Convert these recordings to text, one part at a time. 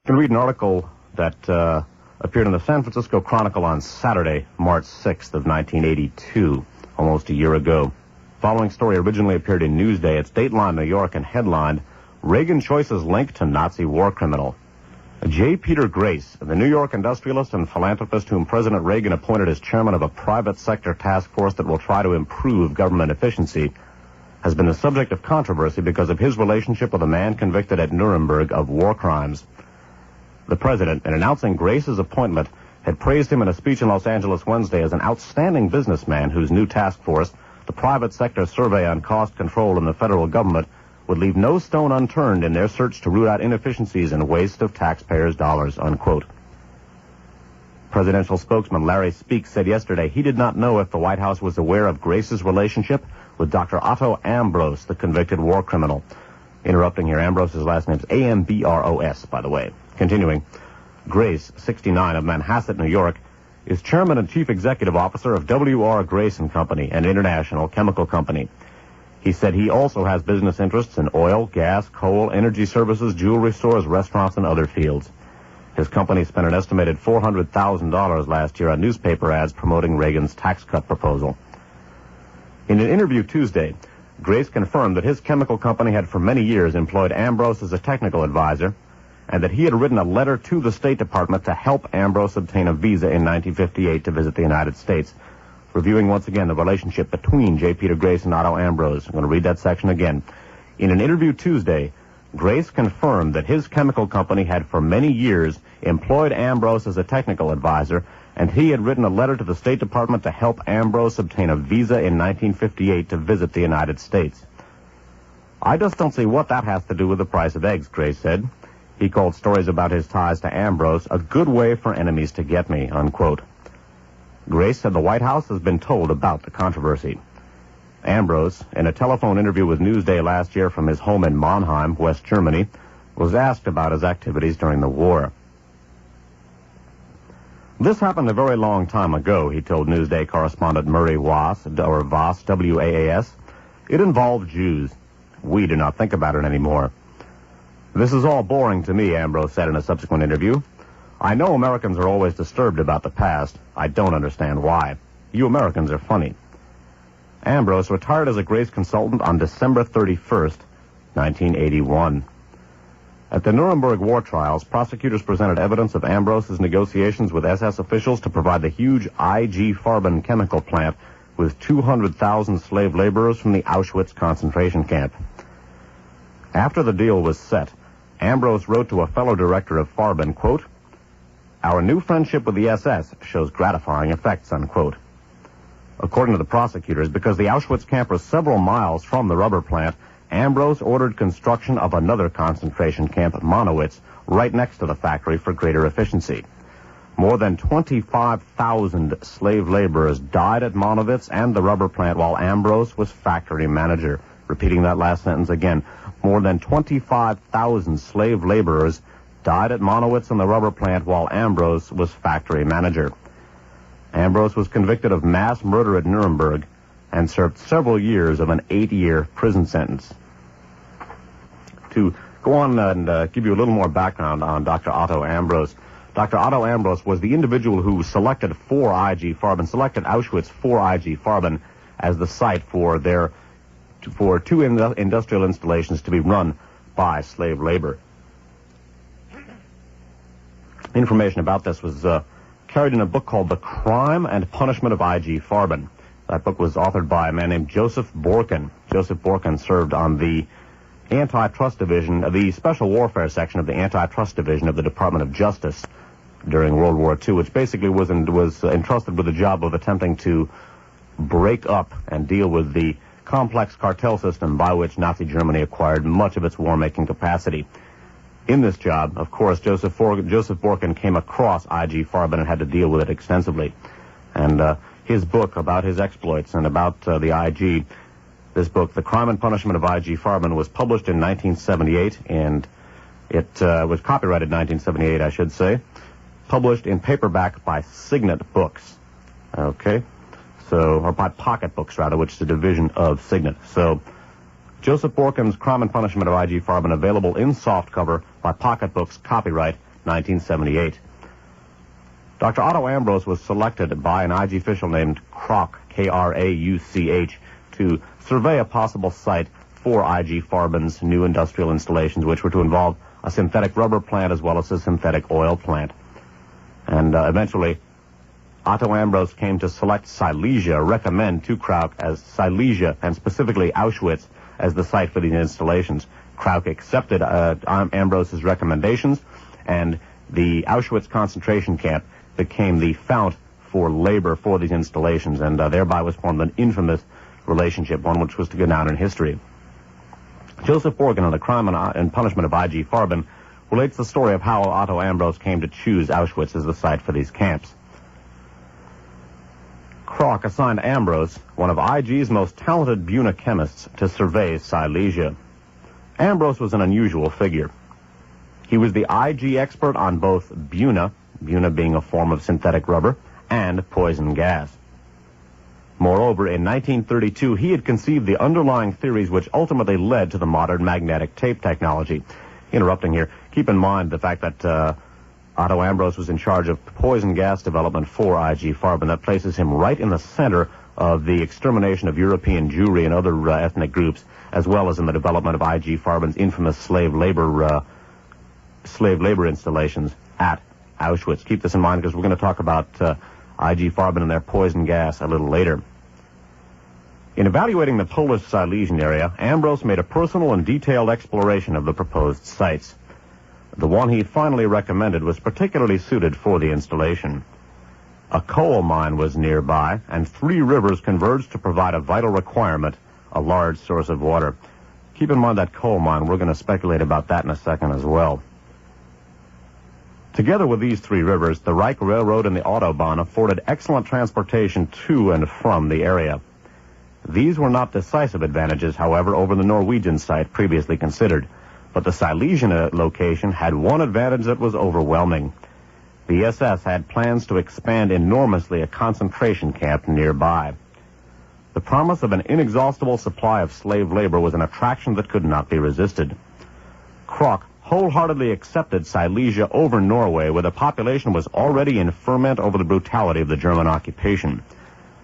can read an article that appeared in the San Francisco Chronicle on Saturday, March 6th of 1982, almost a year ago. The following story originally appeared in Newsday at Dateline, New York, and headlined, Reagan Choices Linked to Nazi War Criminal. J. Peter Grace, the New York industrialist and philanthropist whom President Reagan appointed as chairman of a private sector task force that will try to improve government efficiency, has been the subject of controversy because of his relationship with a man convicted at Nuremberg of war crimes. The president, in announcing Grace's appointment, had praised him in a speech in Los Angeles Wednesday as an outstanding businessman whose new task force, the Private Sector Survey on Cost Control in the federal government, would leave no stone unturned in their search to root out inefficiencies and waste of taxpayers' dollars, unquote. Presidential spokesman Larry Speaks said yesterday he did not know if the White House was aware of Grace's relationship with Dr. Otto Ambros, the convicted war criminal. Interrupting here, Ambros' last name's A-M-B-R-O-S, by the way. Continuing, Grace, 69, of Manhasset, New York, is chairman and chief executive officer of W.R. Grace & Company, an international chemical company. He said he also has business interests in oil, gas, coal, energy services, jewelry stores, restaurants, and other fields. His company spent an estimated $400,000 last year on newspaper ads promoting Reagan's tax cut proposal. In an interview Tuesday, Grace confirmed that his chemical company had for many years employed Ambros as a technical advisor, and that he had written a letter to the State Department to help Ambros obtain a visa in 1958 to visit the United States. Reviewing once again the relationship between J. Peter Grace and Otto Ambros. I'm going to read that section again. In an interview Tuesday, Grace confirmed that his chemical company had for many years employed Ambros as a technical advisor, and he had written a letter to the State Department to help Ambros obtain a visa in 1958 to visit the United States. I just don't see what that has to do with the price of eggs, Grace said. He called stories about his ties to Ambros a good way for enemies to get me, unquote. Grace said the White House has been told about the controversy. Ambros, in a telephone interview with Newsday last year from his home in Mannheim, West Germany, was asked about his activities during the war. This happened a very long time ago, he told Newsday correspondent Murray Waas, or Voss, W-A-A-S. It involved Jews. We do not think about it anymore. This is all boring to me, Ambros said in a subsequent interview. I know Americans are always disturbed about the past. I don't understand why. You Americans are funny. Ambros retired as a Grace consultant on December 31st, 1981. At the Nuremberg war trials, prosecutors presented evidence of Ambros' negotiations with SS officials to provide the huge I.G. Farben chemical plant with 200,000 slave laborers from the Auschwitz concentration camp. After the deal was set, Ambros wrote to a fellow director of Farben, quote, "Our new friendship with the SS shows gratifying effects," unquote. According to the prosecutors, because the Auschwitz camp was several miles from the rubber plant, Ambros ordered construction of another concentration camp, Monowitz, right next to the factory for greater efficiency. More than 25,000 slave laborers died at Monowitz and the rubber plant while Ambros was factory manager. Repeating that last sentence again. More than 25,000 slave laborers died at Monowitz and the rubber plant while Ambros was factory manager. Ambros was convicted of mass murder at Nuremberg and served several years of an 8-year prison sentence. To go on and give you a little more background on Dr. Otto Ambros. Dr. Otto Ambros was the individual who selected Auschwitz for I.G. Farben as the site for two industrial installations to be run by slave labor. Information about this was carried in a book called The Crime and Punishment of I.G. Farben. That book was authored by a man named Joseph Borken. Joseph Borken served on the Antitrust Division, the Special Warfare Section of the Antitrust Division of the Department of Justice during World War II, which basically was entrusted with the job of attempting to break up and deal with the complex cartel system by which Nazi Germany acquired much of its war-making capacity. In this job, of course, Joseph Borken came across I.G. Farben and had to deal with it extensively. And his book about his exploits and about the I.G., this book, The Crime and Punishment of I.G. Farben, was published in 1978, and it was copyrighted in 1978, I should say, published in paperback by Signet Books. Okay? So, or by Pocket Books, rather, which is a division of Signet. So, Joseph Borken's Crime and Punishment of I.G. Farben, available in softcover by Pocket Books, copyright 1978. Dr. Otto Ambrose was selected by an IG official named Krauch, Krauch, to survey a possible site for IG Farben's new industrial installations, which were to involve a synthetic rubber plant as well as a synthetic oil plant. And eventually, Otto Ambrose came to select Silesia, recommend to Krauch as Silesia, and specifically Auschwitz, as the site for these installations. Krauch accepted Ambrose's recommendations, and the Auschwitz concentration camp became the fount for labor for these installations, and thereby was formed an infamous relationship, one which was to go down in history. Joseph Borgen, on the crime and punishment of I.G. Farben, relates the story of how Otto Ambrose came to choose Auschwitz as the site for these camps. Krauch assigned Ambrose, one of IG's most talented Buna chemists, to survey Silesia. Ambrose was an unusual figure. He was the IG expert on both Buna being a form of synthetic rubber, and poison gas. Moreover, in 1932, he had conceived the underlying theories which ultimately led to the modern magnetic tape technology. Interrupting here, keep in mind the fact that Otto Ambrose was in charge of poison gas development for I.G. Farben. That places him right in the center of the extermination of European Jewry and other ethnic groups, as well as in the development of I.G. Farben's infamous slave labor installations at Auschwitz. Keep this in mind because we're going to talk about I.G. Farben and their poison gas a little later. In evaluating the Polish Silesian area, Ambrose made a personal and detailed exploration of the proposed sites. The one he finally recommended was particularly suited for the installation. A coal mine was nearby, and 3 rivers converged to provide a vital requirement, a large source of water. Keep in mind that coal mine. We're going to speculate about that in a second as well. Together with these 3 rivers, the Reich Railroad and the Autobahn afforded excellent transportation to and from the area. These were not decisive advantages, however, over the Norwegian site previously considered, but the Silesian location had one advantage that was overwhelming. The SS had plans to expand enormously a concentration camp nearby. The promise of an inexhaustible supply of slave labor was an attraction that could not be resisted. Krauch wholeheartedly accepted Silesia over Norway, where the population was already in ferment over the brutality of the German occupation.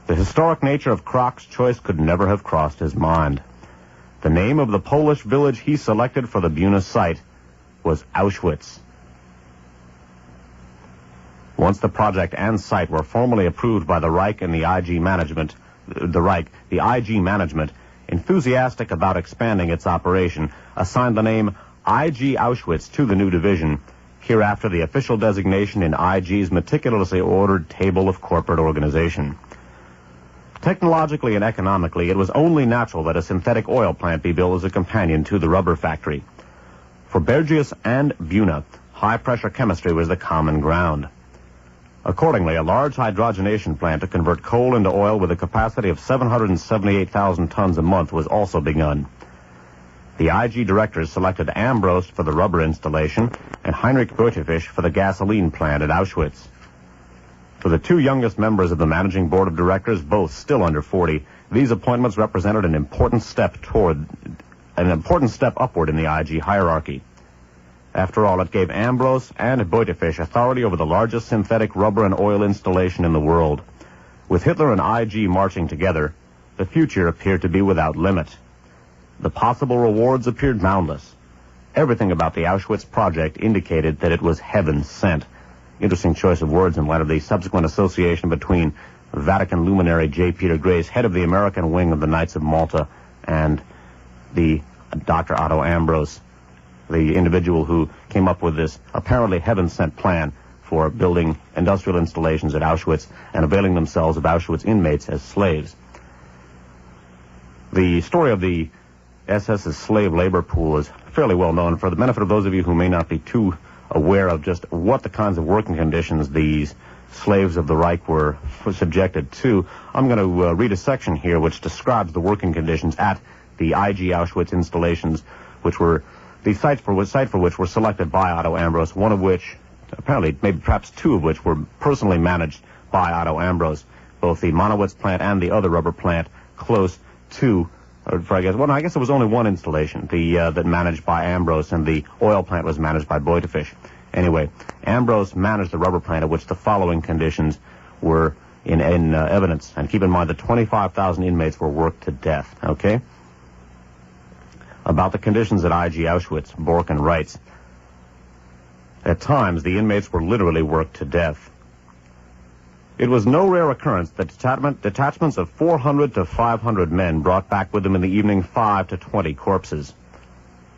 The historic nature of Krauch's choice could never have crossed his mind. The name of the Polish village he selected for the Buna site was Auschwitz. Once the project and site were formally approved by the Reich and the IG management, enthusiastic about expanding its operation, assigned the name IG Auschwitz to the new division, hereafter the official designation in IG's meticulously ordered table of corporate organization. Technologically and economically, it was only natural that a synthetic oil plant be built as a companion to the rubber factory. For Bergius and Buna, high-pressure chemistry was the common ground. Accordingly, a large hydrogenation plant to convert coal into oil with a capacity of 778,000 tons a month was also begun. The IG directors selected Ambrose for the rubber installation and Heinrich Beutefisch for the gasoline plant at Auschwitz. For the 2 youngest members of the managing board of directors, both still under 40, these appointments represented an important step upward in the IG hierarchy. After all, it gave Ambrose and Beutefisch authority over the largest synthetic rubber and oil installation in the world. With Hitler and IG marching together, the future appeared to be without limit. The possible rewards appeared boundless. Everything about the Auschwitz project indicated that it was heaven sent. Interesting choice of words in light of the subsequent association between Vatican luminary J. Peter Grace, head of the American wing of the Knights of Malta, and the Dr. Otto Ambrose, the individual who came up with this apparently heaven-sent plan for building industrial installations at Auschwitz and availing themselves of Auschwitz inmates as slaves. The story of the SS's slave labor pool is fairly well known. For the benefit of those of you who may not be too aware of just what the kinds of working conditions these slaves of the Reich were subjected to, I'm going to read a section here which describes the working conditions at the IG Auschwitz installations, which were the site for which were selected by Otto Ambrose, one of which, apparently, maybe perhaps 2 of which were personally managed by Otto Ambrose, both the Monowitz plant and the other rubber plant close to, I guess there was only one installation, that managed by Ambrose, and the oil plant was managed by Beutefisch. Anyway, Ambrose managed the rubber plant at which the following conditions were in evidence. And keep in mind that 25,000 inmates were worked to death, okay? About the conditions at IG Auschwitz, Borken writes, at times, the inmates were literally worked to death. It was no rare occurrence that detachments of 400 to 500 men brought back with them in the evening 5 to 20 corpses.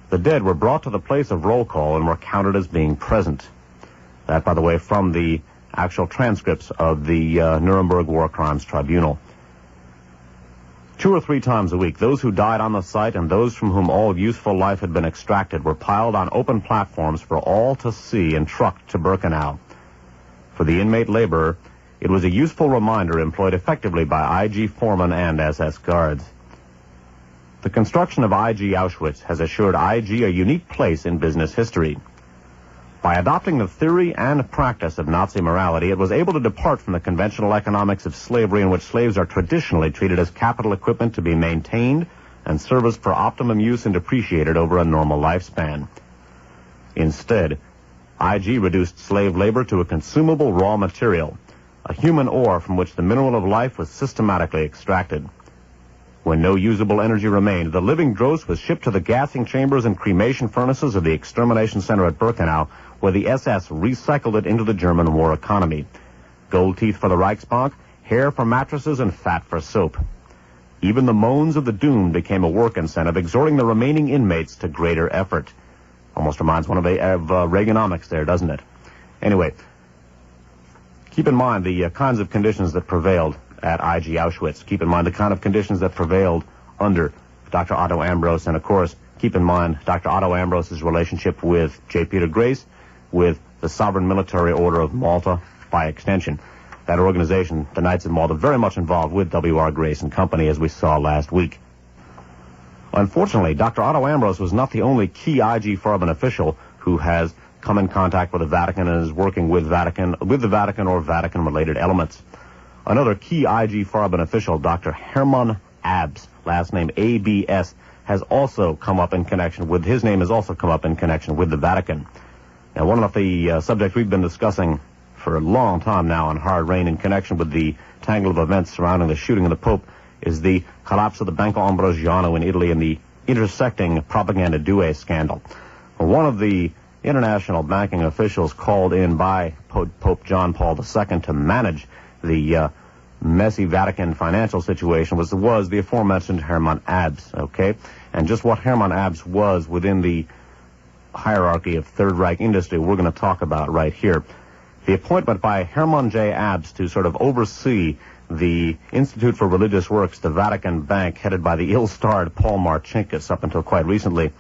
The dead were brought to the place of roll call and were counted as being present. That, by the way, from the actual transcripts of the Nuremberg War Crimes Tribunal. 2 or 3 times a week, those who died on the site and those from whom all useful life had been extracted were piled on open platforms for all to see and trucked to Birkenau. For the inmate laborer, it was a useful reminder employed effectively by IG foremen and SS guards. The construction of IG Auschwitz has assured IG a unique place in business history. By adopting the theory and practice of Nazi morality, it was able to depart from the conventional economics of slavery in which slaves are traditionally treated as capital equipment to be maintained and serviced for optimum use and depreciated over a normal lifespan. Instead, IG reduced slave labor to a consumable raw material, a human ore from which the mineral of life was systematically extracted. When no usable energy remained, the living dross was shipped to the gassing chambers and cremation furnaces of the extermination center at Birkenau, where the SS recycled it into the German war economy. Gold teeth for the Reichsbank, hair for mattresses, and fat for soap. Even the moans of the doomed became a work incentive, exhorting the remaining inmates to greater effort. Almost reminds one of Reaganomics there, doesn't it? Anyway, keep in mind the kinds of conditions that prevailed at IG Auschwitz. Keep in mind the kind of conditions that prevailed under Dr. Otto Ambrose. And, of course, keep in mind Dr. Otto Ambrose's relationship with J. Peter Grace, with the Sovereign Military Order of Malta, by extension. That organization, the Knights of Malta, very much involved with W.R. Grace and company, as we saw last week. Unfortunately, Dr. Otto Ambrose was not the only key IG Farben official who has come in contact with the Vatican and is working with the Vatican or Vatican-related elements. Another key IG Farben official, Dr. Hermann Abs, last name ABS, has also come up in connection with, his name has also come up in connection with the Vatican. Now, one of the subjects we've been discussing for a long time now on Hard Rain in connection with the tangle of events surrounding the shooting of the Pope is the collapse of the Banco Ambrosiano in Italy and the intersecting Propaganda Due scandal. One of the international banking officials called in by Pope John Paul II to manage the messy Vatican financial situation was the aforementioned Hermann Abs, okay? And just what Hermann Abs was within the hierarchy of Third Reich industry we're going to talk about right here. The appointment by Hermann J. Abs to sort of oversee the Institute for Religious Works, the Vatican Bank, headed by the ill-starred Paul Marcinkus up until quite recently.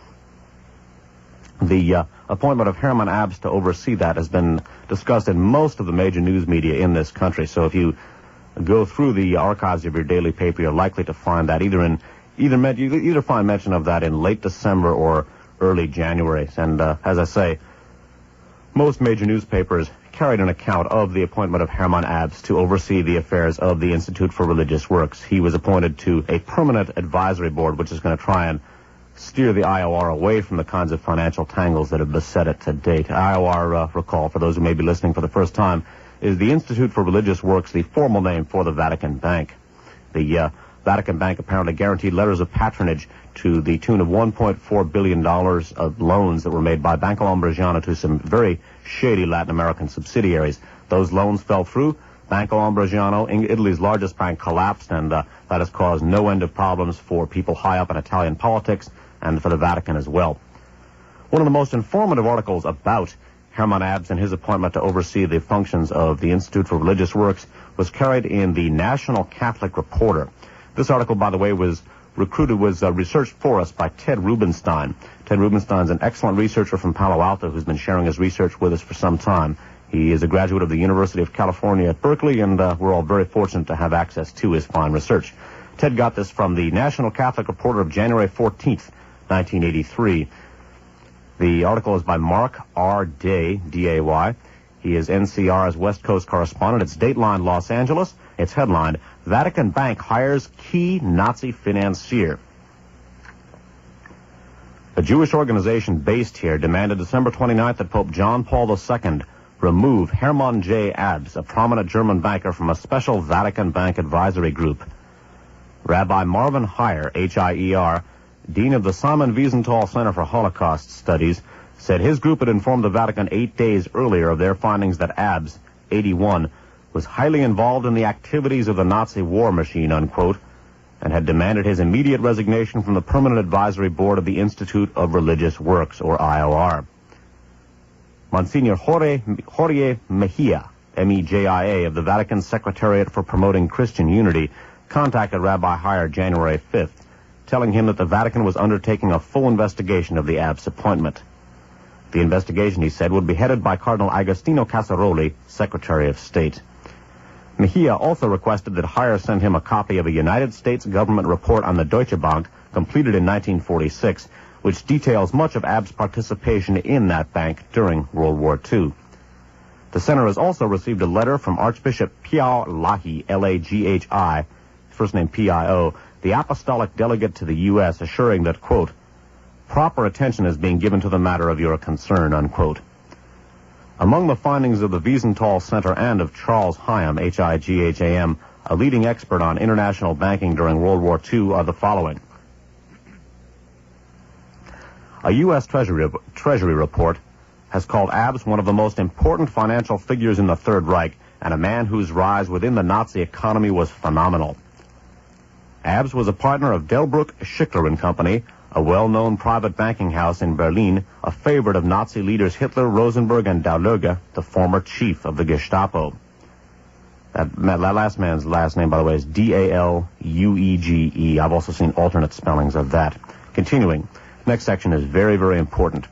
The appointment of Hermann Abs to oversee that has been discussed in most of the major news media in this country. So if you go through the archives of your daily paper, you're likely to find that either find mention of that in late December or early January. And as I say, most major newspapers carried an account of the appointment of Hermann Abs to oversee the affairs of the Institute for Religious Works. He was appointed to a permanent advisory board, which is going to try and steer the IOR away from the kinds of financial tangles that have beset it to date. IOR, recall, for those who may be listening for the first time, is the Institute for Religious Works, the formal name for the Vatican Bank. The Vatican Bank apparently guaranteed letters of patronage to the tune of $1.4 billion of loans that were made by Banco Ambrosiano to some very shady Latin American subsidiaries. Those loans fell through. Banco Ambrosiano, Italy's largest bank, collapsed, and that has caused no end of problems for people high up in Italian politics and for the Vatican as well. One of the most informative articles about Hermann Abs and his appointment to oversee the functions of the Institute for Religious Works was carried in the National Catholic Reporter. This article, by the way, was researched for us by Ted Rubenstein. Ted Rubenstein's an excellent researcher from Palo Alto who's been sharing his research with us for some time. He is a graduate of the University of California at Berkeley, and we're all very fortunate to have access to his fine research. Ted got this from the National Catholic Reporter of January 14th, 1983. The article is by Mark R. Day, D-A-Y. He is NCR's West Coast correspondent. It's Dateline Los Angeles. It's headlined, Vatican Bank Hires Key Nazi Financier. The Jewish organization based here demanded December 29th that Pope John Paul II remove Hermann J. Abs, a prominent German banker, from a special Vatican Bank advisory group. Rabbi Marvin Heyer, H-I-E-R, dean of the Simon Wiesenthal Center for Holocaust Studies, said his group had informed the Vatican 8 days earlier of their findings that Abs, 81, was highly involved in the activities of the Nazi war machine, unquote, and had demanded his immediate resignation from the Permanent Advisory Board of the Institute of Religious Works, or IOR. Monsignor Jorge Mejia, M-E-J-I-A, of the Vatican Secretariat for Promoting Christian Unity, contacted Rabbi Heyer January 5th, telling him that the Vatican was undertaking a full investigation of the Abs appointment. The investigation, he said, would be headed by Cardinal Agostino Casaroli, Secretary of State. Mejia also requested that Heyer send him a copy of a United States government report on the Deutsche Bank, completed in 1946, which details much of Abs' participation in that bank during World War II. The center has also received a letter from Archbishop Pio Lahi, L-A-G-H-I, first name P-I-O, the apostolic delegate to the U.S., assuring that, quote, proper attention is being given to the matter of your concern, unquote. Among the findings of the Wiesenthal Center and of Charles Higham, H-I-G-H-A-M, a leading expert on international banking during World War II, are the following. A U.S. Treasury report has called Abs one of the most important financial figures in the Third Reich and a man whose rise within the Nazi economy was phenomenal. Abs was a partner of Delbruck, Schickler and Company, a well-known private banking house in Berlin, a favorite of Nazi leaders Hitler, Rosenberg, and Dahlöge, the former chief of the Gestapo. That last man's last name, by the way, is D-A-L-U-E-G-E. I've also seen alternate spellings of that. Continuing. Next section is very, very important.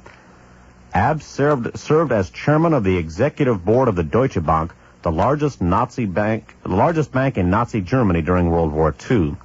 Abs served as chairman of the executive board of the Deutsche Bank, the largest bank in Nazi Germany during World War II.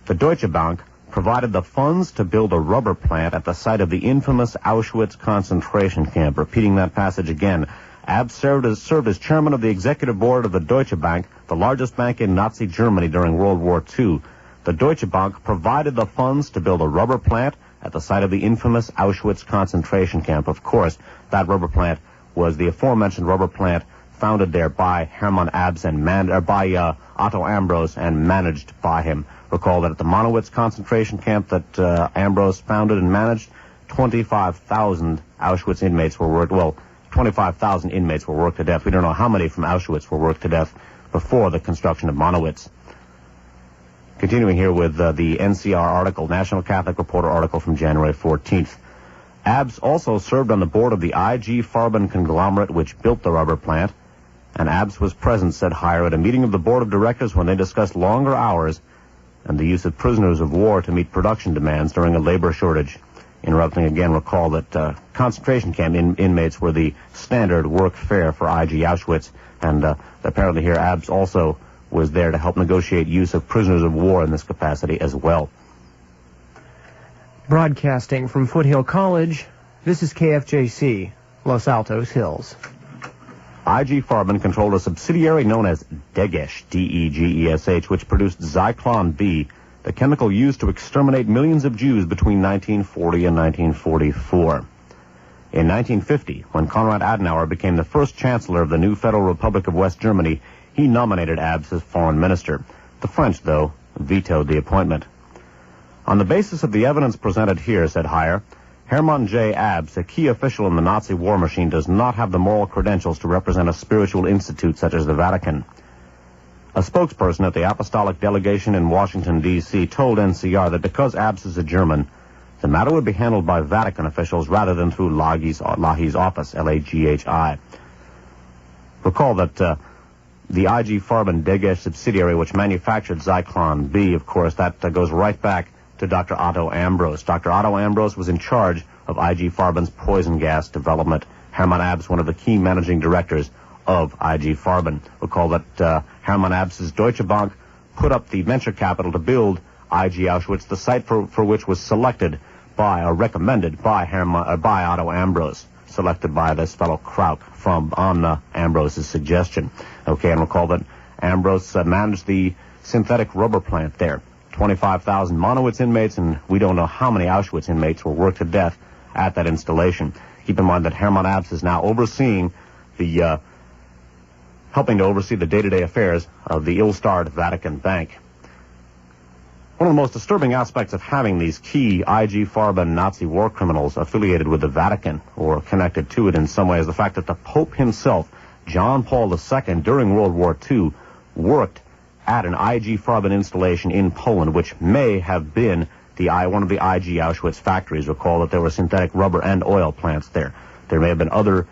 The Deutsche Bank provided the funds to build a rubber plant at the site of the infamous Auschwitz concentration camp. Repeating that passage again. Abs served as chairman of the executive board of the Deutsche Bank, the largest bank in Nazi Germany during World War II. The Deutsche Bank provided the funds to build a rubber plant at the site of the infamous Auschwitz concentration camp. Of course, that rubber plant was the aforementioned rubber plant founded there by Hermann Abs and by Otto Ambros and managed by him. Recall that at the Monowitz concentration camp that Ambros founded and managed, 25,000 Auschwitz inmates were worked. Well, 25,000 inmates were worked to death. We don't know how many from Auschwitz were worked to death before the construction of Monowitz. Continuing here with the NCR article, National Catholic Reporter article from January 14th. Abs also served on the board of the IG Farben conglomerate which built the rubber plant, and Abs was present, said Heyer, at a meeting of the board of directors when they discussed longer hours and the use of prisoners of war to meet production demands during a labor shortage. Interrupting again, recall that concentration camp inmates were the standard work fare for IG Auschwitz, and apparently here Abs also was there to help negotiate use of prisoners of war in this capacity as well. Broadcasting from Foothill College, this is KFJC, Los Altos Hills. IG Farben controlled a subsidiary known as Degesh, D-E-G-E-S-H, which produced Zyklon B, the chemical used to exterminate millions of Jews between 1940 and 1944. In 1950, when Konrad Adenauer became the first chancellor of the new Federal Republic of West Germany, he nominated Abs as foreign minister. The French, though, vetoed the appointment. On the basis of the evidence presented here, said Heyer, Hermann J. Abs, a key official in the Nazi war machine, does not have the moral credentials to represent a spiritual institute such as the Vatican. A spokesperson at the Apostolic Delegation in Washington, D.C., told NCR that because Abs is a German, the matter would be handled by Vatican officials rather than through Lahi's office, L-A-G-H-I. Recall that the IG Farben Degesh subsidiary, which manufactured Zyklon B, of course, that goes right back to Dr. Otto Ambros. Dr. Otto Ambros was in charge of IG Farben's poison gas development. Hermann Abs, one of the key managing directors of IG Farben. Recall that Hermann Abs' Deutsche Bank put up the venture capital to build IG Auschwitz, the site for which was selected by, or recommended by by Otto Ambros, selected by this fellow Krauk on Ambrose' suggestion. Okay, and recall that Ambros managed the synthetic rubber plant there. 25,000 Monowitz inmates, and we don't know how many Auschwitz inmates were worked to death at that installation. Keep in mind that Hermann Abs is now overseeing helping to oversee the day-to-day affairs of the ill-starred Vatican Bank. One of the most disturbing aspects of having these key IG Farben Nazi war criminals affiliated with the Vatican or connected to it in some way is the fact that the Pope himself, John Paul II, during World War II, worked at an IG Farben installation in Poland, which may have been one of the IG Auschwitz factories. Recall that there were synthetic rubber and oil plants there. There may have been other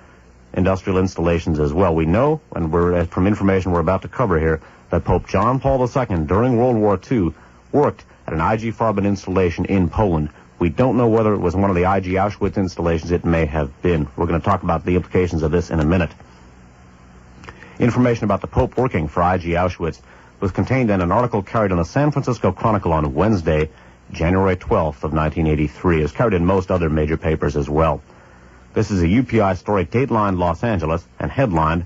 industrial installations as well. We know, and from information we're about to cover here, that Pope John Paul II, during World War II, worked at an IG Farben installation in Poland. We don't know whether it was one of the IG Auschwitz installations. It may have been. We're going to talk about the implications of this in a minute. Information about the Pope working for IG Auschwitz was contained in an article carried in the San Francisco Chronicle on Wednesday, January 12th of 1983. It was carried in most other major papers as well. This is a UPI story, datelined Los Angeles, and headlined,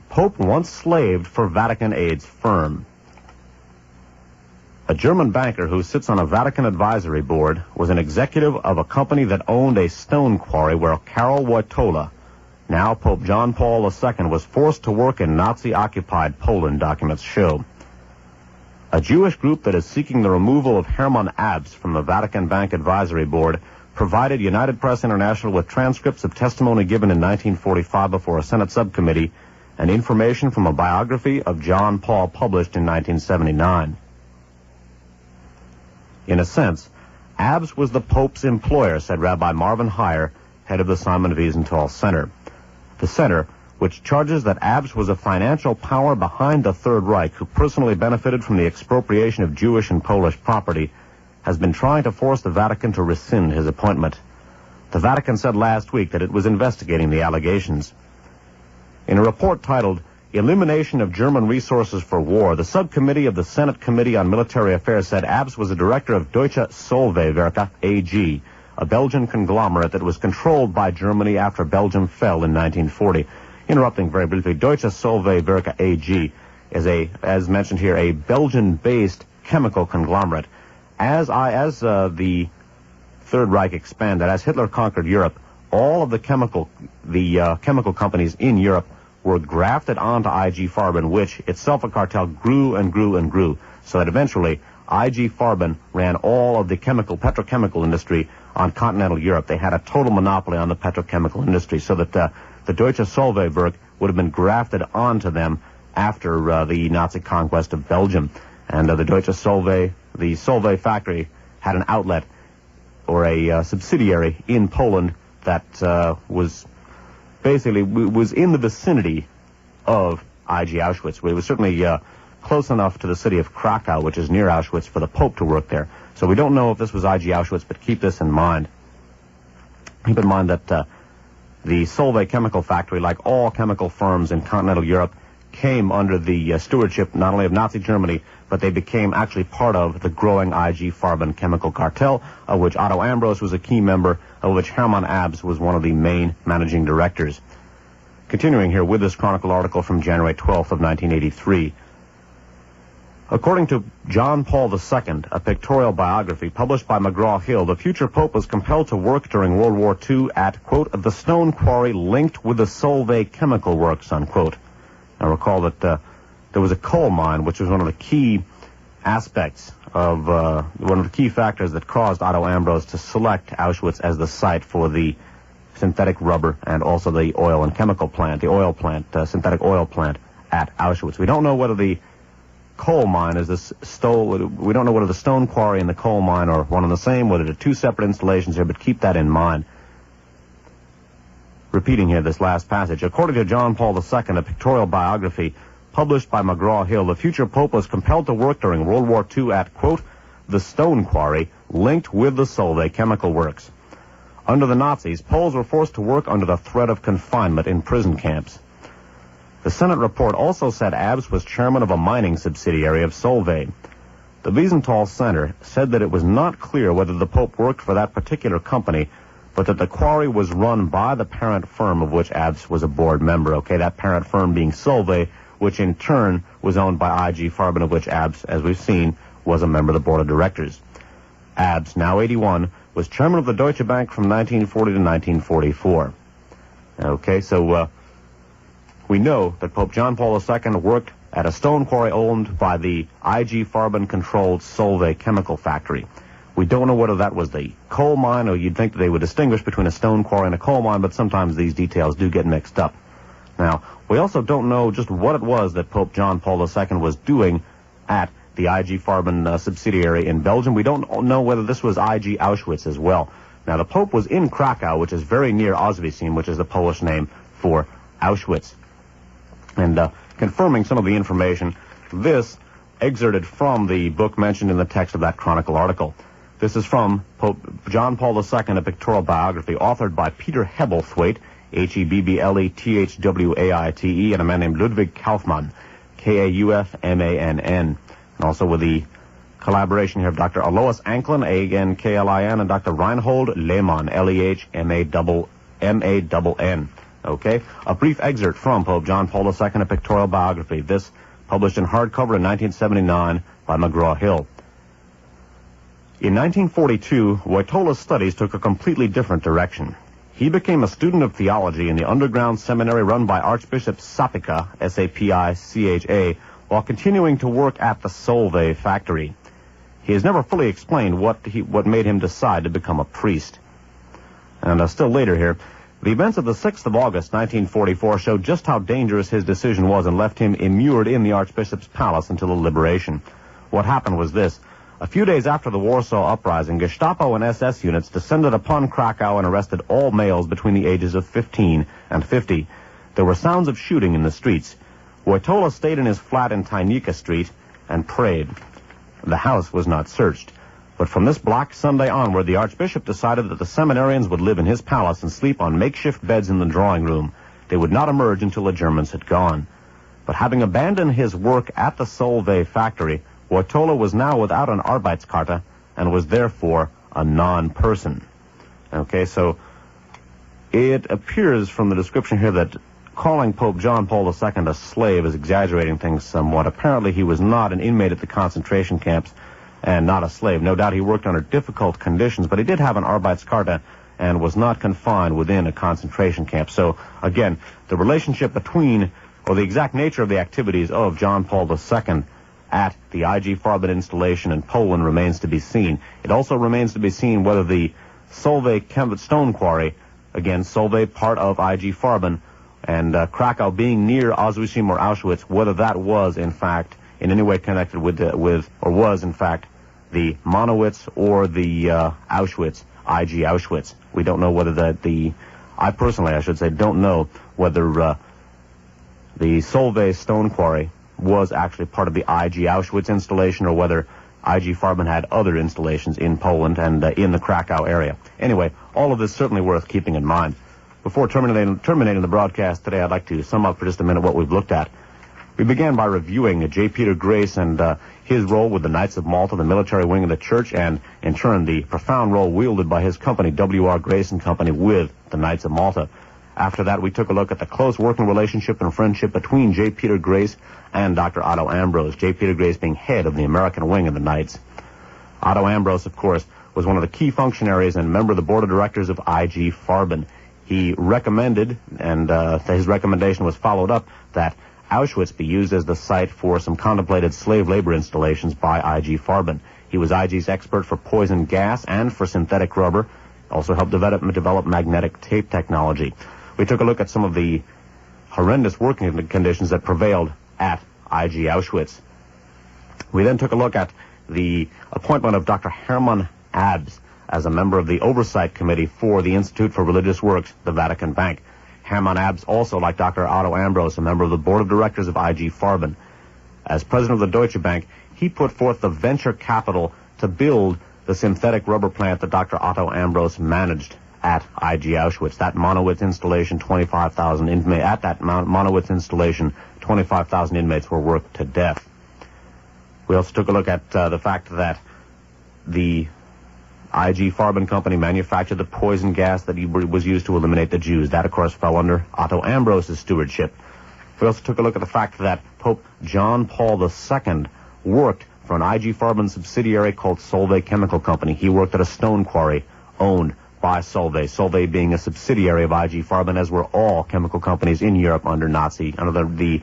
Pope once slaved for Vatican Aid's firm. A German banker who sits on a Vatican advisory board was an executive of a company that owned a stone quarry where Karol Wojtyla, now Pope John Paul II, was forced to work in Nazi-occupied Poland, documents show. A Jewish group that is seeking the removal of Hermann Abs from the Vatican Bank Advisory Board provided United Press International with transcripts of testimony given in 1945 before a Senate subcommittee and information from a biography of John Paul published in 1979. In a sense, Abs was the Pope's employer, said Rabbi Marvin Heyer, head of the Simon Wiesenthal Center. The center, which charges that Abs was a financial power behind the Third Reich who personally benefited from the expropriation of Jewish and Polish property, has been trying to force the Vatican to rescind his appointment. The Vatican said last week that it was investigating the allegations. In a report titled, Elimination of German Resources for War, the subcommittee of the Senate Committee on Military Affairs said Abs was a director of Deutsche Zollwerke AG, a Belgian conglomerate that was controlled by Germany after Belgium fell in 1940. Interrupting very briefly, Deutsche Zollwerke AG is as mentioned here, a Belgian-based chemical conglomerate. As the Third Reich expanded, as Hitler conquered Europe, all of the chemical companies in Europe were grafted onto IG Farben, which itself a cartel grew and grew and grew, so that eventually IG Farben ran all of the petrochemical industry on continental Europe. They had a total monopoly on the petrochemical industry, so that the Deutsche Zollwerke would have been grafted onto them after the Nazi conquest of Belgium. And the Deutsche Zollwerke, the Solvay factory, had an outlet or a subsidiary in Poland that was basically in the vicinity of IG Auschwitz. It was certainly close enough to the city of Krakow, which is near Auschwitz, for the Pope to work there. So we don't know if this was IG Auschwitz, but keep this in mind. Keep in mind that the Solvay chemical factory, like all chemical firms in continental Europe, came under the stewardship not only of Nazi Germany, but they became actually part of the growing IG Farben chemical cartel, of which Otto Ambros was a key member, of which Hermann Abs was one of the main managing directors. Continuing here with this Chronicle article from January 12th of 1983. According to John Paul II, a pictorial biography published by McGraw-Hill, the future Pope was compelled to work during World War II at, quote, the stone quarry linked with the Solvay chemical works, unquote. Now recall that there was a coal mine, which was one of the key aspects of, one of the key factors that caused Otto Ambros to select Auschwitz as the site for the synthetic rubber and also the oil and chemical plant, the oil plant, synthetic oil plant at Auschwitz. We don't know whether the coal mine is we don't know whether the stone quarry and the coal mine are one and the same, whether they're two separate installations here, but keep that in mind. Repeating here this last passage. According to John Paul II, a pictorial biography published by McGraw-Hill, the future Pope was compelled to work during World War II at, quote, the stone quarry linked with the Solvay chemical works. Under the Nazis, Poles were forced to work under the threat of confinement in prison camps. The Senate report also said Abs was chairman of a mining subsidiary of Solvay. The Wiesenthal Center said that it was not clear whether the Pope worked for that particular company, but that the quarry was run by the parent firm of which Abs was a board member. Okay, that parent firm being Solvay, which in turn was owned by IG Farben, of which Abs, as we've seen, was a member of the board of directors. Abs, now 81, was chairman of the Deutsche Bank from 1940 to 1944. Okay, so we know that Pope John Paul II worked at a stone quarry owned by the I.G. Farben-controlled Solvay chemical factory. We don't know whether that was the coal mine, or you'd think that they would distinguish between a stone quarry and a coal mine, but sometimes these details do get mixed up. Now, we also don't know just what it was that Pope John Paul II was doing at the I.G. Farben subsidiary in Belgium. We don't know whether this was I.G. Auschwitz as well. Now, the Pope was in Krakow, which is very near Auschwitz, which is the Polish name for Auschwitz. And confirming some of the information, this excerpted from the book mentioned in the text of that Chronicle article. This is from Pope John Paul II, a pictorial biography authored by Peter Hebblethwaite, Hebbelthwaite, and a man named Ludwig Kaufmann, Kaufmann, and also with the collaboration here of Dr. Alois Anklin, Anklin, and Dr. Reinhold Lehmann, Lemann. Okay, a brief excerpt from Pope John Paul II, a pictorial biography. This published in hardcover in 1979 by McGraw-Hill. In 1942, Wojtola's studies took a completely different direction. He became a student of theology in the underground seminary run by Archbishop Sapica, S-A-P-I-C-H-A, while continuing to work at the Solvay factory. He has never fully explained what made him decide to become a priest. And still later here, the events of the 6th of August, 1944, showed just how dangerous his decision was and left him immured in the Archbishop's palace until the liberation. What happened was this. A few days after the Warsaw Uprising, Gestapo and SS units descended upon Krakow and arrested all males between the ages of 15 and 50. There were sounds of shooting in the streets. Wojtola stayed in his flat in Tajnika Street and prayed. The house was not searched. But from this Black Sunday onward, the Archbishop decided that the seminarians would live in his palace and sleep on makeshift beds in the drawing room. They would not emerge until the Germans had gone. But having abandoned his work at the Solvay factory, Wojtola was now without an Arbeitskarte and was therefore a non-person. Okay, so it appears from the description here that calling Pope John Paul II a slave is exaggerating things somewhat. Apparently he was not an inmate at the concentration camps and not a slave. No doubt he worked under difficult conditions, but he did have an Arbeitskarte and was not confined within a concentration camp. So, again, the relationship between, or the exact nature of the activities of John Paul II at the I.G. Farben installation in Poland remains to be seen. It also remains to be seen whether the Solvay stone quarry, again, Solvay part of I.G. Farben, and Krakow being near Auschwitz or Auschwitz, whether that was, in fact, in any way connected with or was, in fact, the Monowitz or the Auschwitz, I.G. Auschwitz. We don't know whether I personally, I should say, don't know whether the Solvay stone quarry was actually part of the I.G. Auschwitz installation or whether I.G. Farben had other installations in Poland and in the Krakow area. Anyway, all of this certainly worth keeping in mind. Before terminating the broadcast today, I'd like to sum up for just a minute what we've looked at. We began by reviewing J. Peter Grace and his role with the Knights of Malta, the military wing of the church, and, in turn, the profound role wielded by his company, W.R. Grace and Company, with the Knights of Malta. After that, we took a look at the close working relationship and friendship between J. Peter Grace and Dr. Otto Ambrose, J. Peter Grace being head of the American wing of the Knights. Otto Ambrose, of course, was one of the key functionaries and member of the board of directors of I.G. Farben. He recommended, and his recommendation was followed up, that Auschwitz be used as the site for some contemplated slave labor installations by I.G. Farben. He was I.G.'s expert for poison gas and for synthetic rubber, also helped develop magnetic tape technology. We took a look at some of the horrendous working conditions that prevailed at I.G. Auschwitz. We then took a look at the appointment of Dr. Hermann Abs as a member of the Oversight Committee for the Institute for Religious Works, the Vatican Bank. Hermann Abs, also like Dr. Otto Ambrose, a member of the board of directors of I.G. Farben. As president of the Deutsche Bank, he put forth the venture capital to build the synthetic rubber plant that Dr. Otto Ambrose managed at I.G. Auschwitz. That Monowitz installation, 25,000 inmates. At that Monowitz installation, 25,000 inmates were worked to death. We also took a look at the fact that the I.G. Farben Company manufactured the poison gas that was used to eliminate the Jews. That, of course, fell under Otto Ambrose's stewardship. We also took a look at the fact that Pope John Paul II worked for an IG Farben subsidiary called Solvay Chemical Company. He worked at a stone quarry owned by Solvay. Solvay being a subsidiary of IG Farben, as were all chemical companies in Europe under the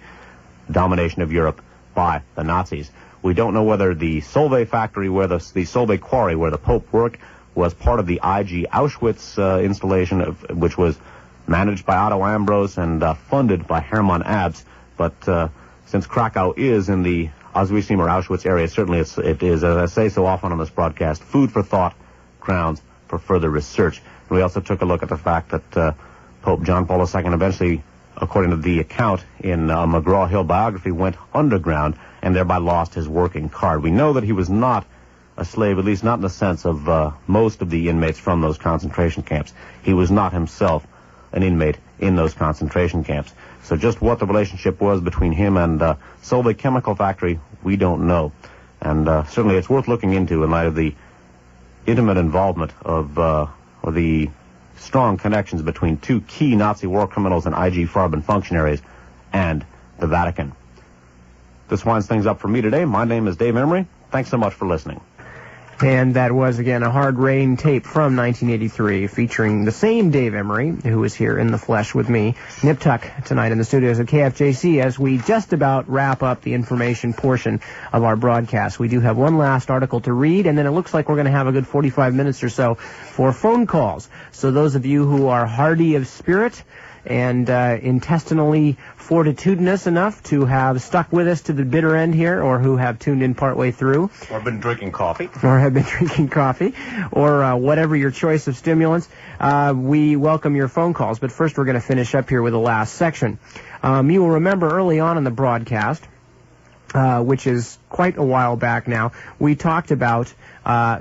domination of Europe by the Nazis. We don't know whether the Solvay factory, where the Solvay quarry where the Pope worked, was part of the IG Auschwitz installation, which was managed by Otto Ambros and funded by Hermann Abs. But since Krakow is in the Auschwitz or Auschwitz area, certainly it is, as I say so often on this broadcast, food for thought, grounds for further research. And we also took a look at the fact that Pope John Paul II eventually, according to the account in McGraw-Hill biography, went underground and thereby lost his working card. We know that he was not a slave, at least not in the sense of most of the inmates from those concentration camps. He was not himself an inmate in those concentration camps. So just what the relationship was between him and Solvay Chemical Factory, we don't know. And certainly it's worth looking into in light of the intimate involvement of, or the strong connections between two key Nazi war criminals and IG Farben functionaries and the Vatican. This winds things up for me today. My name is Dave Emery. Thanks so much for listening. And that was, again, a Hard Rain tape from 1983 featuring the same Dave Emery, who is here in the flesh with me, Nip Tuck, tonight in the studios of KFJC as we just about wrap up the information portion of our broadcast. We do have one last article to read, and then it looks like we're going to have a good 45 minutes or so for phone calls. So those of you who are hardy of spirit and intestinally fortitudinous enough to have stuck with us to the bitter end here, or who have tuned in partway through. Or been drinking coffee. Or have been drinking coffee, or whatever your choice of stimulants. We welcome your phone calls, but first we're going to finish up here with the last section. You will remember early on in the broadcast, which is quite a while back now, we talked about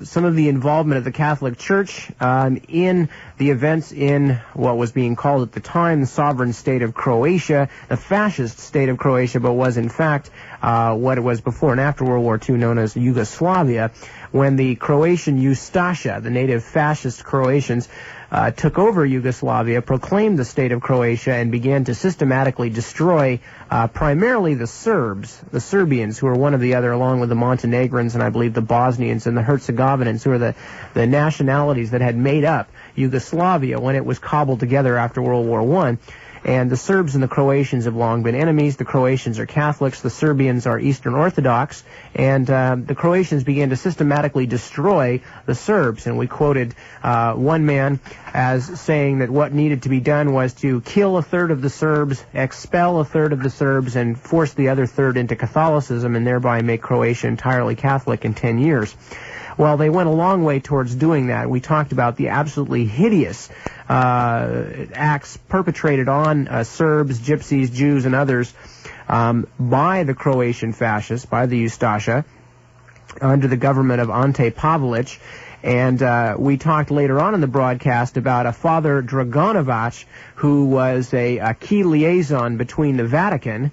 some of the involvement of the Catholic Church in the events in what was being called at the time the sovereign state of Croatia, the fascist state of Croatia, but was in fact what it was before and after World War II known as Yugoslavia, when the Croatian Ustasha, the native fascist Croatians, took over Yugoslavia, proclaimed the state of Croatia, and began to systematically destroy primarily the Serbs, the Serbians, who were one of the other, along with the Montenegrins and I believe the Bosnians and the Herzegovinans, who are the nationalities that had made up Yugoslavia when it was cobbled together after World War I. And the Serbs and the Croatians have long been enemies. The Croatians are Catholics. The Serbians are Eastern Orthodox. And the Croatians began to systematically destroy the Serbs. And we quoted one man as saying that what needed to be done was to kill a third of the Serbs, expel a third of the Serbs, and force the other third into Catholicism, and thereby make Croatia entirely Catholic in 10 years. Well, they went a long way towards doing that. We talked about the absolutely hideous acts perpetrated on Serbs, Gypsies, Jews, and others by the Croatian fascists, by the Ustasha, under the government of Ante Pavelic. And we talked later on in the broadcast about a Father Draganovac, who was a key liaison between the Vatican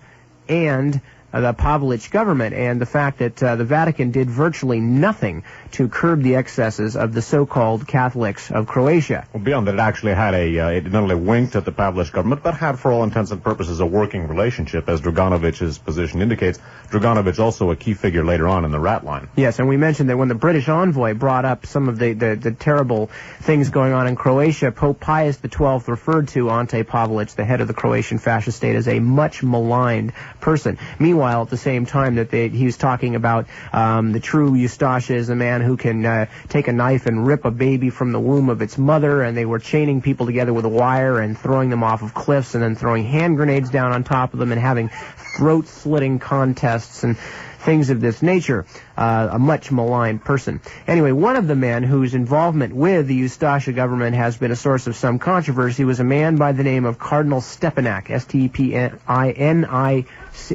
and the Pavelic government, and the fact that the Vatican did virtually nothing to curb the excesses of the so-called Catholics of Croatia. Well, beyond that, it actually had it not only winked at the Pavelic government, but had, for all intents and purposes, a working relationship, as Draganovic's position indicates. Draganovic also a key figure later on in the rat line. Yes, and we mentioned that when the British envoy brought up some of the terrible things going on in Croatia, Pope Pius XII referred to Ante Pavelic, the head of the Croatian fascist state, as a much maligned person. Meanwhile, at the same time that he was talking about the true Ustasha is a man who can take a knife and rip a baby from the womb of its mother, and they were chaining people together with a wire and throwing them off of cliffs and then throwing hand grenades down on top of them and having throat-slitting contests and things of this nature. A much maligned person. Anyway, one of the men whose involvement with the Ustasha government has been a source of some controversy was a man by the name of Cardinal Stepinac, S-T-E-P-I-N-I-C.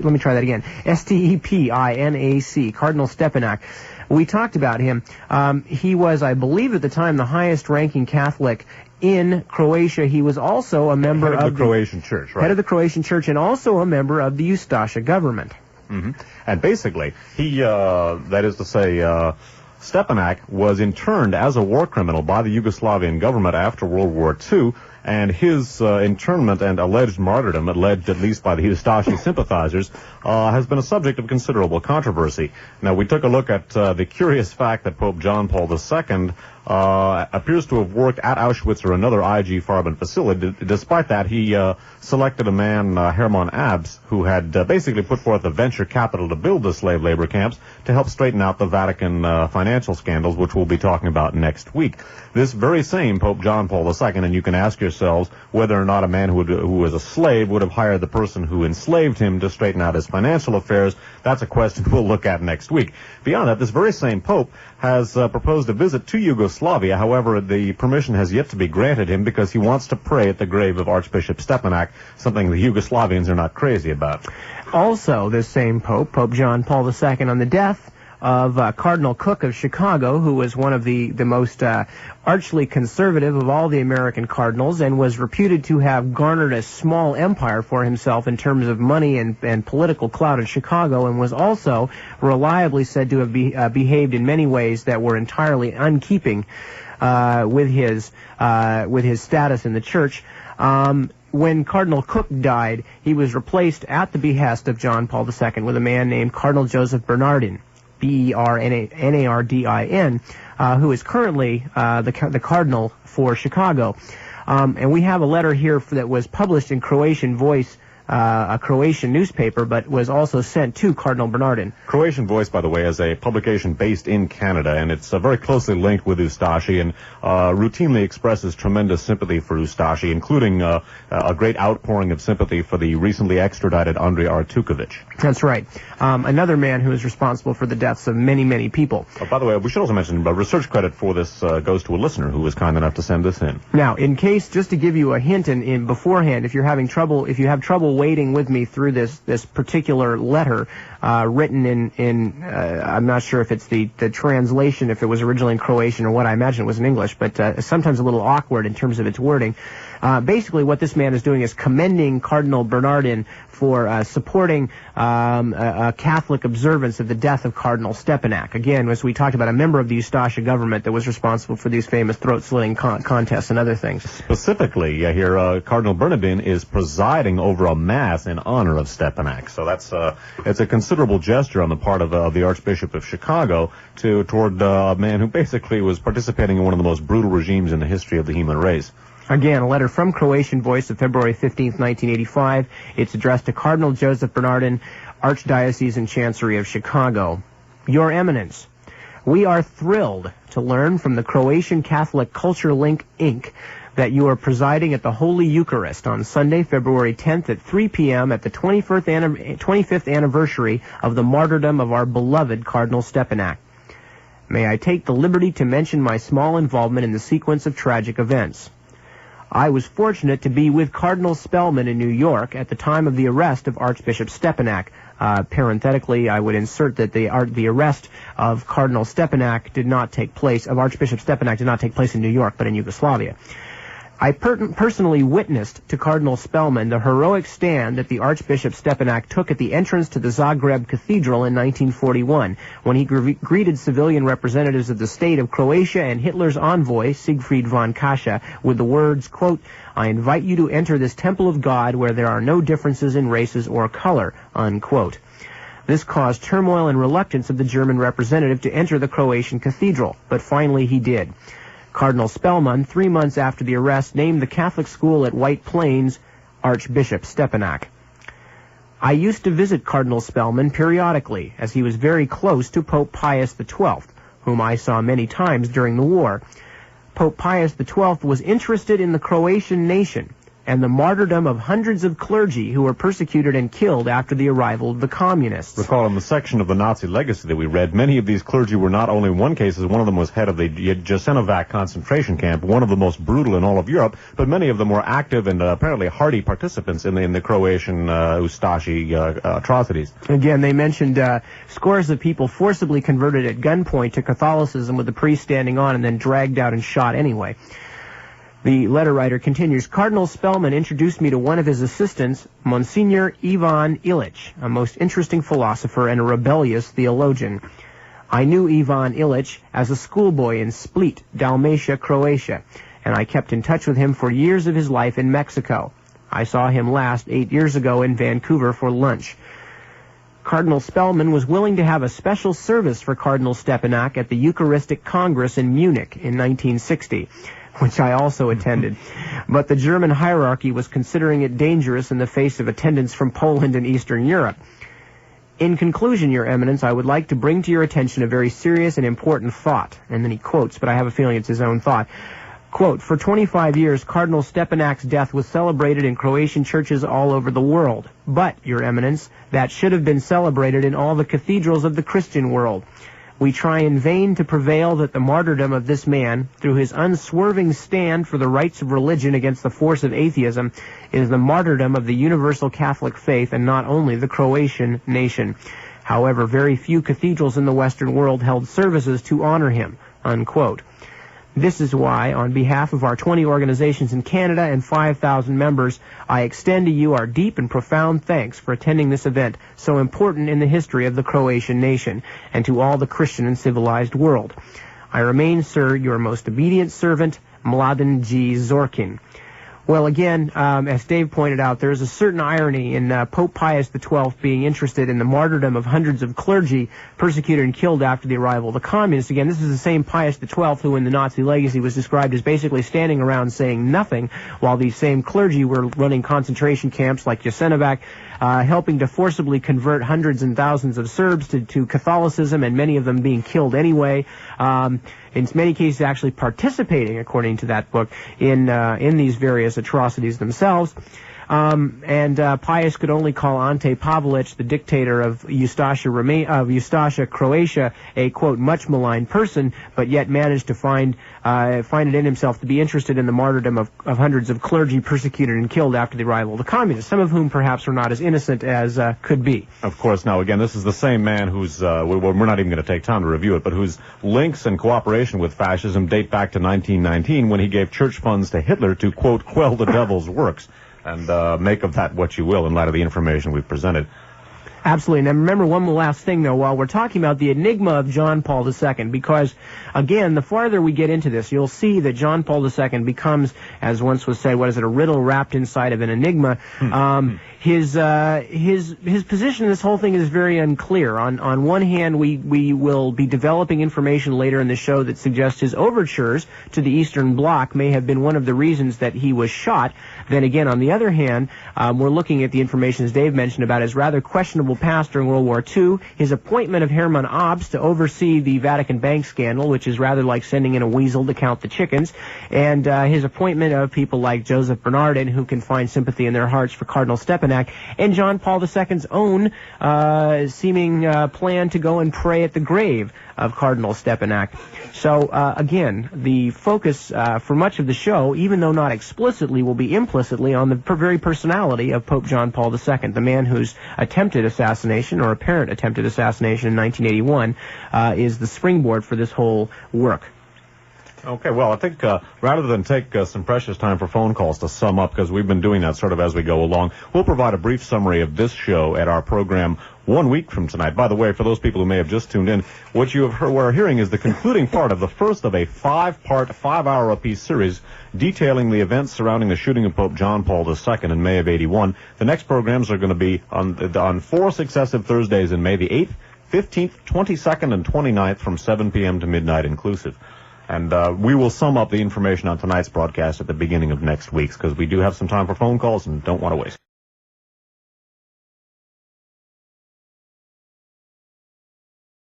Let me try that again. S-T-E-P-I-N-A-C, Cardinal Stepinac. We talked about him. He was, I believe at the time, the highest-ranking Catholic in Croatia. He was also a member of the Croatian Church, right? Head of the Croatian Church, and also a member of the Ustasha government. Mm-hmm. And basically, he, that is to say, Stepinac was interned as a war criminal by the Yugoslavian government after World War II, and his internment and alleged martyrdom, alleged at least by the Ustashi sympathizers, has been a subject of considerable controversy. Now, we took a look at the curious fact that Pope John Paul II appears to have worked at Auschwitz or another IG Farben facility. Despite that, he selected a man, Hermann Abs, who had basically put forth a venture capital to build the slave labor camps to help straighten out the Vatican financial scandals, which we'll be talking about next week. This very same Pope John Paul II, and you can ask yourselves whether or not a man who was a slave would have hired the person who enslaved him to straighten out his financial affairs. That's a question we'll look at next week. Beyond that, this very same Pope has proposed a visit to Yugoslavia. However, the permission has yet to be granted him because he wants to pray at the grave of Archbishop Stepanak, something the Yugoslavians are not crazy about. Also, this same Pope, Pope John Paul II, on the death of Cardinal Cook of Chicago, who was one of the most archly conservative of all the American cardinals and was reputed to have garnered a small empire for himself in terms of money and political clout in Chicago, and was also reliably said to have behaved in many ways that were entirely unkeeping with his status in the church. When Cardinal Cook died, he was replaced at the behest of John Paul II with a man named Cardinal Joseph Bernardin, Bernardin, who is currently the cardinal for Chicago. And we have a letter here that was published in Croatian Voice, a Croatian newspaper, but was also sent to Cardinal Bernardin. Croatian Voice, by the way, is a publication based in Canada, and it's very closely linked with Ustashi and routinely expresses tremendous sympathy for Ustashi, including a great outpouring of sympathy for the recently extradited Andrei Artukovic. That's right. Another man who is responsible for the deaths of many, many people. By the way, we should also mention research credit for this goes to a listener who was kind enough to send this in. Now, in case, just to give you a hint in beforehand, if you have trouble waiting with me through this particular letter written in I'm not sure if it's the translation, if it was originally in Croatian or what, I imagine it was in English, but sometimes a little awkward in terms of its wording. Basically, what this man is doing is commending Cardinal Bernardin for supporting a Catholic observance of the death of Cardinal Stepanak. Again, as we talked about, a member of the Ustashi government that was responsible for these famous throat-slitting contests and other things. Specifically, here, Cardinal Bernardin is presiding over a mass in honor of Stepanak. So it's a considerable gesture on the part of the Archbishop of Chicago toward a man who basically was participating in one of the most brutal regimes in the history of the human race. Again, a letter from Croatian Voice of February 15th, 1985. It's addressed to Cardinal Joseph Bernardin, Archdiocese and Chancery of Chicago. Your Eminence, we are thrilled to learn from the Croatian Catholic Culture Link, Inc., that you are presiding at the Holy Eucharist on Sunday, February 10th at 3 p.m. at the 25th anniversary of the martyrdom of our beloved Cardinal Stepanak. May I take the liberty to mention my small involvement in the sequence of tragic events. I was fortunate to be with Cardinal Spellman in New York at the time of the arrest of Archbishop Stepanak. Parenthetically, I would insert that the arrest of Cardinal Stepanak did not take place, of Archbishop Stepanak did not take place in New York, but in Yugoslavia. I personally witnessed to Cardinal Spellman the heroic stand that the Archbishop Stepanak took at the entrance to the Zagreb Cathedral in 1941, when he greeted civilian representatives of the state of Croatia and Hitler's envoy, Siegfried von Kascha, with the words, quote, "I invite you to enter this temple of God where there are no differences in races or color," unquote. This caused turmoil and reluctance of the German representative to enter the Croatian cathedral, but finally he did. Cardinal Spellman, 3 months after the arrest, named the Catholic school at White Plains Archbishop Stepanak. I used to visit Cardinal Spellman periodically, as he was very close to Pope Pius XII, whom I saw many times during the war. Pope Pius XII was interested in the Croatian nation and the martyrdom of hundreds of clergy who were persecuted and killed after the arrival of the communists. Recall in the section of the Nazi legacy that we read, many of these clergy were not only, in one case, one of them was head of the Jasenovac concentration camp, one of the most brutal in all of Europe, but many of them were active and apparently hardy participants in the Croatian Ustashi atrocities. Again, they mentioned scores of people forcibly converted at gunpoint to Catholicism with the priest standing on and then dragged out and shot anyway. The letter writer continues, Cardinal Spellman introduced me to one of his assistants, Monsignor Ivan Illich, a most interesting philosopher and a rebellious theologian. I knew Ivan Illich as a schoolboy in Split, Dalmatia, Croatia, and I kept in touch with him for years of his life in Mexico. I saw him last 8 years ago in Vancouver for lunch. Cardinal Spellman was willing to have a special service for Cardinal Stepanak at the Eucharistic Congress in Munich in 1960, which I also attended. But the German hierarchy was considering it dangerous in the face of attendance from Poland and Eastern Europe. In conclusion, Your Eminence, I would like to bring to your attention a very serious and important thought. And then he quotes, but I have a feeling it's his own thought. Quote, for 25 years, Cardinal Stepanak's death was celebrated in Croatian churches all over the world. But, Your Eminence, that should have been celebrated in all the cathedrals of the Christian world. We try in vain to prevail that the martyrdom of this man, through his unswerving stand for the rights of religion against the force of atheism, is the martyrdom of the universal Catholic faith and not only the Croatian nation. However, very few cathedrals in the Western world held services to honor him, unquote. This is why, on behalf of our 20 organizations in Canada and 5,000 members, I extend to you our deep and profound thanks for attending this event so important in the history of the Croatian nation and to all the Christian and civilized world. I remain, sir, your most obedient servant, Mladen G. Zorkin. Well, again, as Dave pointed out, there is a certain irony in Pope Pius XII being interested in the martyrdom of hundreds of clergy persecuted and killed after the arrival of the communists. Again, this is the same Pius XII who in the Nazi legacy was described as basically standing around saying nothing while these same clergy were running concentration camps like Jasenovac, helping to forcibly convert hundreds and thousands of Serbs to Catholicism, and many of them being killed anyway. In many cases actually participating, according to that book, in these various atrocities themselves. Pius could only call Ante Pavelic, the dictator of Ustaša, Croatia, a, quote, much maligned person, but yet managed to find it in himself to be interested in the martyrdom of hundreds of clergy persecuted and killed after the arrival of the communists, some of whom perhaps were not as innocent as could be. Of course, now again, this is the same man who's, we're not even going to take time to review it, but whose links and cooperation with fascism date back to 1919 when he gave church funds to Hitler to, quote, quell the devil's works. And make of that what you will in light of the information we've presented. Absolutely. And remember one last thing, though, while we're talking about the enigma of John Paul II, because, again, the farther we get into this, you'll see that John Paul II becomes, as once was said, what is it, a riddle wrapped inside of an enigma. His position in this whole thing is very unclear. On one hand, we will be developing information later in the show that suggests his overtures to the Eastern Bloc may have been one of the reasons that he was shot. Then again, on the other hand, we're looking at the information, as Dave mentioned, about his rather questionable past during World War II, his appointment of Hermann Abs to oversee the Vatican bank scandal, which is rather like sending in a weasel to count the chickens, and his appointment of people like Joseph Bernardin, who can find sympathy in their hearts for Cardinal Stepanak, and John Paul II's own seeming plan to go and pray at the grave of Cardinal Stepanak. So, again, the focus for much of the show, even though not explicitly, will be implicitly on the very personality of Pope John Paul II, the man whose attempted assassination, or apparent attempted assassination in 1981, is the springboard for this whole work. Okay, well, I think rather than take some precious time for phone calls to sum up, because we've been doing that sort of as we go along, we'll provide a brief summary of this show at our program 1 week from tonight. By the way, for those people who may have just tuned in, what you are hearing is the concluding part of the first of a 5-part, 5-hour apiece series detailing the events surrounding the shooting of Pope John Paul II in May of '81. The next programs are going to be on 4 successive Thursdays in May, the 8th, 15th, 22nd, and 29th from 7 p.m. to midnight inclusive. And we will sum up the information on tonight's broadcast at the beginning of next week's, because we do have some time for phone calls and don't want to waste.